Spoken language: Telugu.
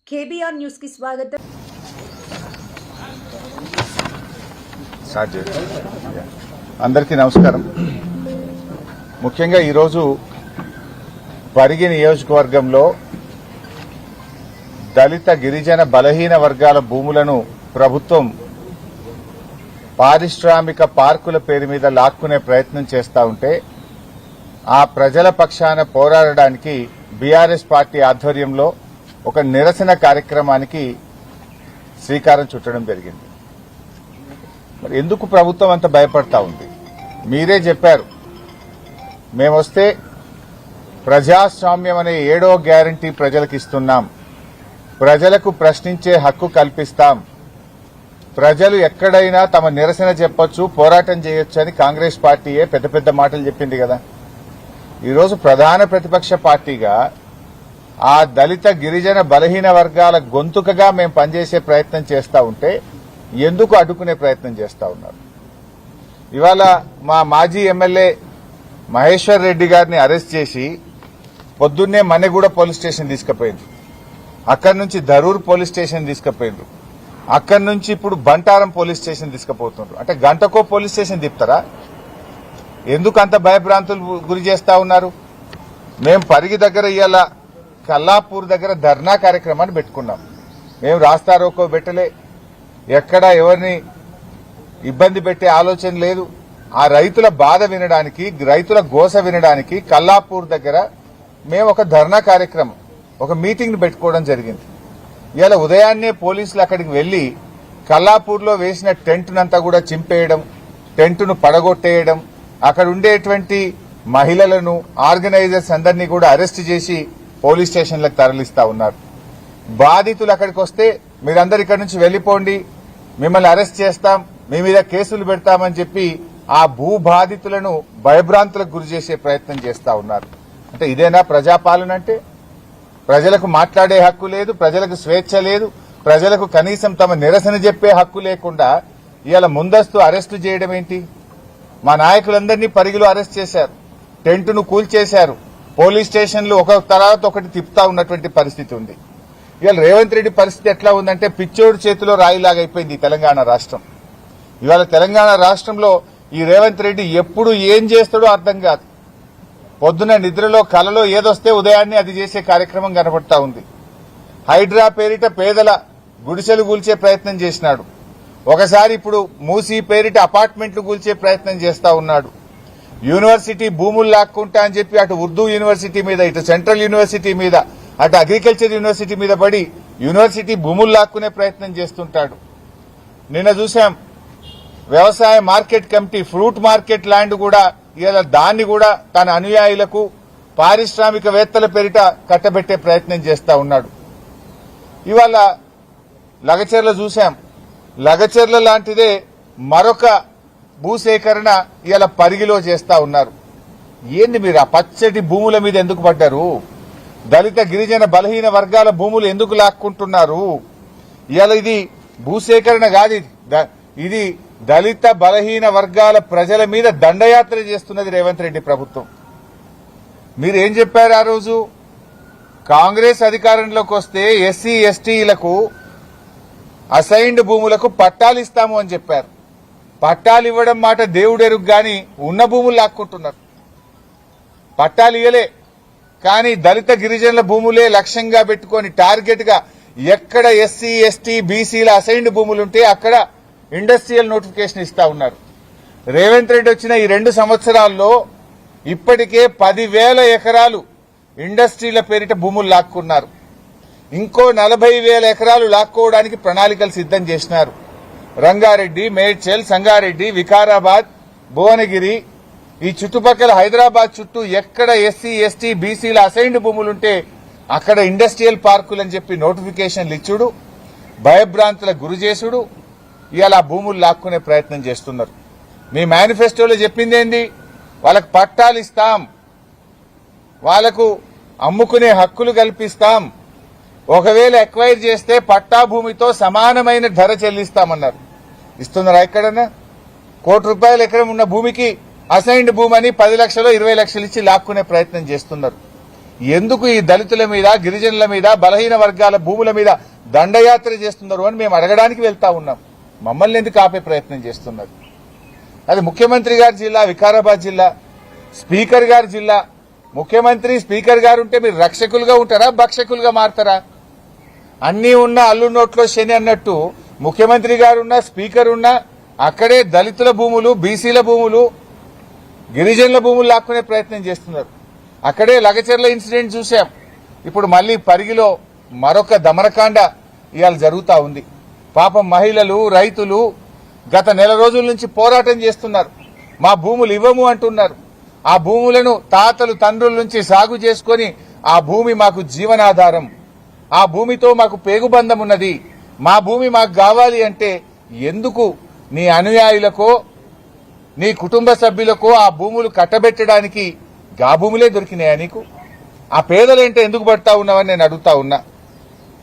కేబీఆర్ న్యూస్ కి స్వాగతం. అందరికీ నమస్కారం. ముఖ్యంగా ఈరోజు పరిగి నియోజకవర్గంలో దళిత గిరిజన బలహీన వర్గాల భూములను ప్రభుత్వం పారిశ్రామిక పార్కుల పేరు మీద లాక్కునే ప్రయత్నం చేస్తూ ఉంటే ఆ ప్రజల పక్షాన పోరాడడానికి బీఆర్ఎస్ పార్టీ ఆధ్వర్యంలో ఒక నిరసన కార్యక్రమానికి శ్రీకారం చుట్టడం జరిగింది. మరి ఎందుకు ప్రభుత్వం అంత భయపడతా ఉంది? మీరే చెప్పారు, మేమొస్తే ప్రజాస్వామ్యం అనే 7వ గ్యారంటీ ప్రజలకు ఇస్తున్నాం, ప్రజలకు ప్రశ్నించే హక్కు కల్పిస్తాం, ప్రజలు ఎక్కడైనా తమ నిరసన చెప్పొచ్చు, పోరాటం చేయొచ్చు అని కాంగ్రెస్ పార్టీయే పెద్ద పెద్ద మాటలు చెప్పింది కదా. ఈరోజు ప్రధాన ప్రతిపక్ష పార్టీగా ఆ దళిత గిరిజన బలహీన వర్గాల గొంతుకగా మేము పనిచేసే ప్రయత్నం చేస్తూ ఉంటే ఎందుకు అడ్డుకునే ప్రయత్నం చేస్తూ ఉన్నారు? ఇవాళ మా మాజీ ఎమ్మెల్యే మహేశ్వర్ రెడ్డి గారిని అరెస్ట్ చేసి పొద్దున్నే మన్నెగూడ పోలీస్ స్టేషన్ తీసుకుపోయింది, అక్కడి నుంచి ధరూర్ పోలీస్ స్టేషన్ తీసుకుపోయిండ్రు, అక్కడి నుంచి ఇప్పుడు బంటారం పోలీస్ స్టేషన్ తీసుకుపోతుండ్రు. అంటే గంటకో పోలీస్ స్టేషన్ తిప్పుతారా? ఎందుకు అంత భయభ్రాంతులు గురి చేస్తా ఉన్నారు? మేము పరిగి దగ్గర ఇవాళ కల్లాపూర్ దగ్గర ధర్నా కార్యక్రమాన్ని పెట్టుకున్నాం. మేము రాస్తా రోకో పెట్టలే, ఎక్కడ ఎవరిని ఇబ్బంది పెట్టే ఆలోచన లేదు. ఆ రైతుల బాధ వినడానికి, రైతుల గోస వినడానికి కల్లాపూర్ దగ్గర మేము ఒక ధర్నా కార్యక్రమం, ఒక మీటింగ్ పెట్టుకోవడం జరిగింది. ఇవాళ ఉదయాన్నే పోలీసులు అక్కడికి వెళ్లి కల్లాపూర్లో వేసిన టెంట్నంతా కూడా చింపేయడం, టెంట్ను పడగొట్టేయడం, అక్కడ ఉండేటువంటి మహిళలను, ఆర్గనైజర్స్ అందరినీ కూడా అరెస్ట్ చేసి పోలీస్ స్టేషన్లకు తరలిస్తా ఉన్నారు. బాధితులు అక్కడికి వస్తే మీరందరూ ఇక్కడి నుంచి వెళ్లిపోండి, మిమ్మల్ని అరెస్ట్ చేస్తాం, మీ మీద కేసులు పెడతామని చెప్పి ఆ భూ బాధితులను భయభ్రాంతులకు గురి చేసే ప్రయత్నం చేస్తా ఉన్నారు. అంటే ఇదేనా ప్రజాపాలన? అంటే ప్రజలకు మాట్లాడే హక్కు లేదు, ప్రజలకు స్వేచ్ఛ లేదు, ప్రజలకు కనీసం తమ నిరసన చెప్పే హక్కు లేకుండా ఇవాళ ముందస్తు అరెస్టు చేయడం ఏంటి? మా నాయకులందరినీ పరిగిలో అరెస్ట్ చేశారు, టెంటును కూల్చేశారు, పోలీస్ స్టేషన్లు ఒక తర్వాత ఒకటి తిప్పుతా ఉన్నటువంటి పరిస్థితి ఉంది. ఇవాళ రేవంత్ రెడ్డి పరిస్థితి ఎట్లా ఉందంటే పిచ్చోడు చేతిలో రాయిలాగా అయిపోయింది తెలంగాణ రాష్ట్రం. ఇవాళ తెలంగాణ రాష్ట్రంలో ఈ రేవంత్ రెడ్డి ఎప్పుడు ఏం చేస్తాడో అర్థం కాదు. పొద్దున నిద్రలో కలలో ఏదొస్తే ఉదయాన్నే అది చేసే కార్యక్రమం కనబడతా ఉంది. హైడ్రా పేరిట పేదల గుడిసెలు కూల్చే ప్రయత్నం చేసినాడు. ఒకసారి ఇప్పుడు మూసీ పేరిట అపార్ట్మెంట్లు కూల్చే ప్రయత్నం చేస్తా ఉన్నాడు. యూనివర్సిటీ భూములు లాక్కుంటా అని చెప్పి అటు ఉర్దూ యూనివర్సిటీ మీద, ఇటు సెంట్రల్ యూనివర్సిటీ మీద, అటు అగ్రికల్చర్ యూనివర్సిటీ మీద పడి యూనివర్సిటీ భూములు లాక్కునే ప్రయత్నం చేస్తుంటాడు. నిన్న చూశాం వ్యవసాయ market committee, fruit market land కూడా ఇలా దాన్ని కూడా తన అనుయాయులకు, పారిశ్రామికవేత్తల పేరిట కట్టబెట్టే ప్రయత్నం చేస్తా ఉన్నాడు. ఇవాళ లగచర్ల చూశాం, లగచర్ల లాంటిదే మరొక భూసేకరణ ఇలా పరిగిలో చేస్తా ఉన్నారు. ఏంది మీరు ఆ పచ్చటి భూముల మీద ఎందుకు పడ్డారు? దళిత గిరిజన బలహీన వర్గాల భూములు ఎందుకు లాక్కుంటున్నారు? ఇవాళ ఇది భూసేకరణ కాదు, ఇది దళిత బలహీన వర్గాల ప్రజల మీద దండయాత్ర చేస్తున్నది రేవంత్ రెడ్డి ప్రభుత్వం. మీరేం చెప్పారు ఆ రోజు? కాంగ్రెస్ అధికారంలోకి వస్తే ఎస్సీ ఎస్టీలకు అసైన్డ్ భూములకు పట్టాలు ఇస్తాము అని చెప్పారు. పట్టాలు ఇవ్వడం మాట దేవుడెరుగు గాని ఉన్న భూములు లాక్కుంటున్నారు. పట్టాలు ఇవ్వలే, కానీ దళిత గిరిజనుల భూములే లక్ష్యంగా పెట్టుకుని టార్గెట్ గా ఎక్కడ ఎస్సీ ఎస్టీ బీసీల అసైన్డ్ భూములుంటే అక్కడ ఇండస్ట్రియల్ నోటిఫికేషన్ ఇస్తా ఉన్నారు. రేవంత్ రెడ్డి వచ్చిన ఈ 2 సంవత్సరాల్లో ఇప్పటికే 10,000 ఎకరాలు ఇండస్ట్రీల పేరిట భూములు లాక్కున్నారు. ఇంకో 40,000 ఎకరాలు లాక్కోవడానికి ప్రణాళికలు సిద్దం చేసినారు. రంగారెడ్డి, మేడ్చల్, సంగారెడ్డి, వికారాబాద్, భువనగిరి, ఈ చుట్టుపక్కల హైదరాబాద్ చుట్టూ ఎక్కడ ఎస్సీ ఎస్టీ బీసీల అసైన్డ్ భూములుంటే అక్కడ ఇండస్ట్రియల్ పార్కులని చెప్పి నోటిఫికేషన్లు ఇచ్చుడు, భయభ్రాంతులకు గురి చేసుడు, ఇవాళ ఆ భూములు లాక్కునే ప్రయత్నం చేస్తున్నారు. మీ మేనిఫెస్టోలో చెప్పింది ఏంది? వాళ్ళకు పట్టాలు ఇస్తాం, వాళ్లకు అమ్ముకునే హక్కులు కల్పిస్తాం, ఒకవేళ ఎక్వైర్ చేస్తే పట్టా భూమితో సమానమైన ధర చెల్లిస్తామన్నారు. ఇస్తున్నారా ఎక్కడన్నా? ₹1 కోటి ఎకరం ఉన్న భూమికి అసైన్డ్ భూమి అని 10 లక్షలు 20 లక్షలు ఇచ్చి లాక్కునే ప్రయత్నం చేస్తున్నారు. ఎందుకు ఈ దళితుల మీద, గిరిజనుల మీద, బలహీన వర్గాల భూముల మీద దండయాత్ర చేస్తున్నారు అని మేము అడగడానికి వెళ్తా ఉన్నాం. మమ్మల్ని ఎందుకు ఆపే ప్రయత్నం చేస్తున్నారు? అది ముఖ్యమంత్రి గారి జిల్లా వికారాబాద్ జిల్లా, స్పీకర్ గారి జిల్లా. ముఖ్యమంత్రి స్పీకర్ గారు ఉంటే మీరు రక్షకులుగా ఉంటారా, భక్షకులుగా మారతారా? అన్నీ ఉన్న అల్లు నోట్లో శని అన్నట్టు ముఖ్యమంత్రి గారున్నా, స్పీకర్ ఉన్నా అక్కడే దళితుల భూములు, బీసీల భూములు, గిరిజనుల భూములు లాక్కునే ప్రయత్నం చేస్తున్నారు. అక్కడే లగచర్ల ఇన్సిడెంట్ చూశాం. ఇప్పుడు మళ్లీ పరిగిలో మరొక దమనకాండ ఇవాళ జరుగుతా ఉంది. పాపం మహిళలు, రైతులు గత నెల రోజుల నుంచి పోరాటం చేస్తున్నారు. మా భూములు ఇవ్వము అంటున్నారు. ఆ భూములను తాతలు, తండ్రుల నుంచి సాగు చేసుకుని ఆ భూమి మాకు జీవనాధారం, ఆ భూమితో మాకు పేగుబంధం ఉన్నది, మా భూమి మాకు కావాలి అంటే ఎందుకు నీ అనుయాయులకో, నీ కుటుంబ సభ్యులకో ఆ భూములు కట్టబెట్టడానికి గా భూములే దొరికినాయా నీకు? ఆ పేదలేంటే ఎందుకు పడతా ఉన్నావని నేను అడుగుతా ఉన్నా.